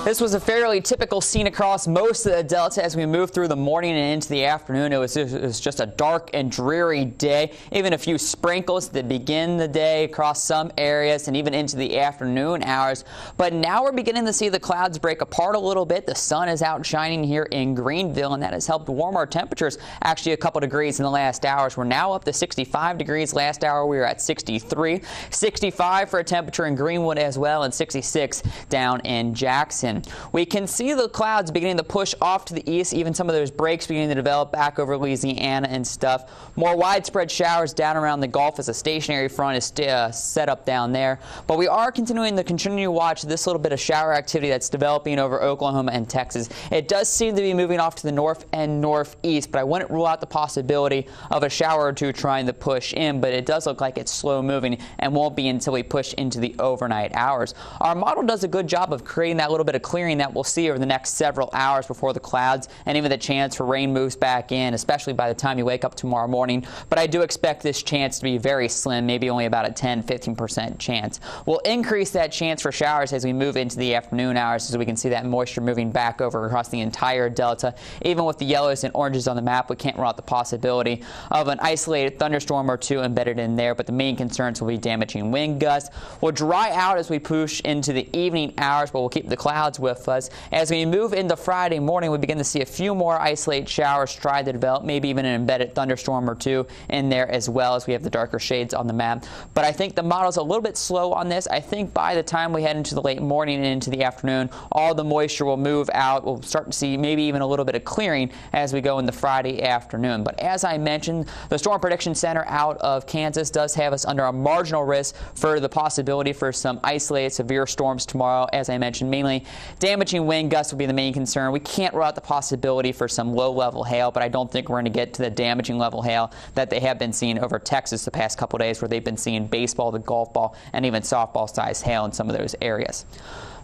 This was a fairly typical scene across most of the Delta as we moved through the morning and into the afternoon. It was just a dark and dreary day. Even a few sprinkles that begin the day across some areas and even into the afternoon hours. But now we're beginning to see the clouds break apart a little bit. The sun is out shining here in Greenville, and that has helped warm our temperatures actually a couple degrees in the last hours. We're now up to 65 degrees. Last hour we were at 63. 65 for a temperature in Greenwood as well, and 66 down in Jackson. We can see the clouds beginning to push off to the east, even some of those breaks beginning to develop back over Louisiana and stuff. More widespread showers down around the Gulf as a stationary front is set up down there. But we are continuing to watch this little bit of shower activity that's developing over Oklahoma and Texas. It does seem to be moving off to the north and northeast, but I wouldn't rule out the possibility of a shower or two trying to push in, but it does look like it's slow moving and won't be until we push into the overnight hours. Our model does a good job of creating that little bit of clearing that we'll see over the next several hours before the clouds and even the chance for rain moves back in, especially by the time you wake up tomorrow morning. But I do expect this chance to be very slim, maybe only about a 10-15% chance. We'll increase that chance for showers as we move into the afternoon hours, as we can see that moisture moving back over across the entire Delta. Even with the yellows and oranges on the map, we can't rule out the possibility of an isolated thunderstorm or two embedded in there, but the main concerns will be damaging wind gusts. We'll dry out as we push into the evening hours, but we'll keep the clouds with us. As we move into Friday morning, we begin to see a few more isolated showers try to develop, maybe even an embedded thunderstorm or two in there as well, as we have the darker shades on the map. But I think the model's a little bit slow on this. I think by the time we head into the late morning and into the afternoon, all the moisture will move out. We'll start to see maybe even a little bit of clearing as we go into Friday afternoon. But as I mentioned, the Storm Prediction Center out of Kansas does have us under a marginal risk for the possibility for some isolated severe storms tomorrow. As I mentioned, mainly damaging wind gusts will be the main concern. We can't rule out the possibility for some low-level hail, but I don't think we're going to get to the damaging level hail that they have been seeing over Texas the past couple days, where they've been seeing baseball, the golf ball, and even softball-sized hail in some of those areas.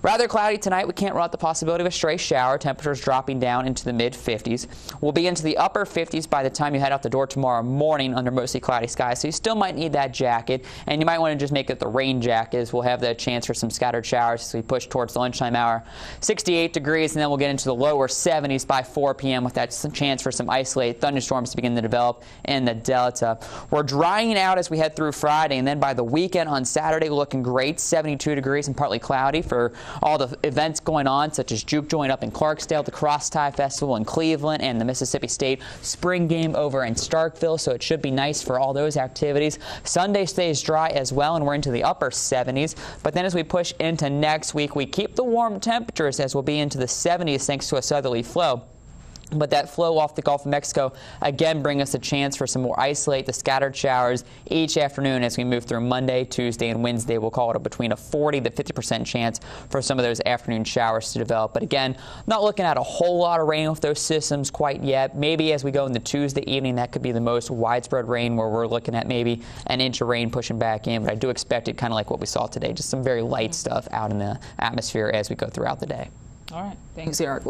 Rather cloudy tonight. We can't rule out the possibility of a stray shower. Temperatures dropping down into the mid-50s. We'll be into the upper 50s by the time you head out the door tomorrow morning under mostly cloudy skies, so you still might need that jacket, and you might want to just make it the rain jacket, as we'll have the chance for some scattered showers as we push towards the lunchtime hour. 68 degrees, and then we'll get into the lower 70s by 4 p.m. with that chance for some isolated thunderstorms to begin to develop in the Delta. We're drying out as we head through Friday, and then by the weekend on Saturday, looking great. 72 degrees and partly cloudy for all the events going on, such as Juke Joint up in Clarksdale, the Cross Tie Festival in Cleveland, and the Mississippi State Spring Game over in Starkville, so it should be nice for all those activities. Sunday stays dry as well, and we're into the upper 70s. But then as we push into next week, we keep the warm temperatures as we'll be into the 70s thanks to a southerly flow. But that flow off the Gulf of Mexico again bring us a chance for some more isolated scattered showers each afternoon as we move through Monday, Tuesday, and Wednesday. We'll call it between a 40 to 50% chance for some of those afternoon showers to develop. But again, not looking at a whole lot of rain with those systems quite yet. Maybe as we go into Tuesday evening, that could be the most widespread rain, where we're looking at maybe an inch of rain pushing back in. But I do expect it kind of like what we saw today, just some very light stuff out in the atmosphere as we go throughout the day. All right. Thanks, Eric.